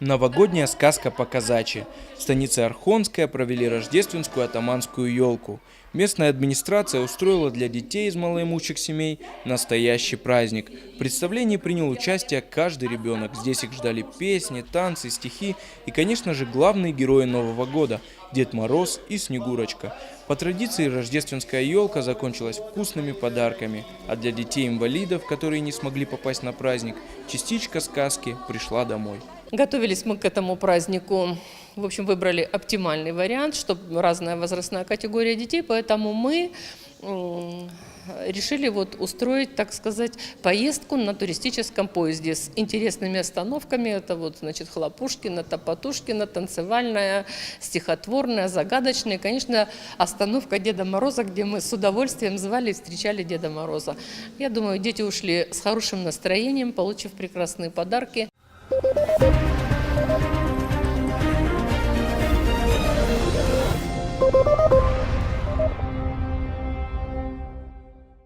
Новогодняя сказка по-казачьи. В станице Архонская провели рождественскую атаманскую елку. Местная администрация устроила для детей из малоимущих семей настоящий праздник. В представлении принял участие каждый ребенок. Здесь их ждали песни, танцы, стихи и, конечно же, главные герои Нового года – Дед Мороз и Снегурочка. По традиции рождественская елка закончилась вкусными подарками, а для детей-инвалидов, которые не смогли попасть на праздник, частичка сказки пришла домой. Готовились мы к этому празднику, в общем, выбрали оптимальный вариант, чтобы разная возрастная категория детей, поэтому мы решили устроить, так сказать, поездку на туристическом поезде с интересными остановками. Это Хлопушкино, Топотушкино, танцевальная, стихотворная, загадочная. И, конечно, остановка Деда Мороза, где мы с удовольствием звали и встречали Деда Мороза. Я думаю, дети ушли с хорошим настроением, получив прекрасные подарки.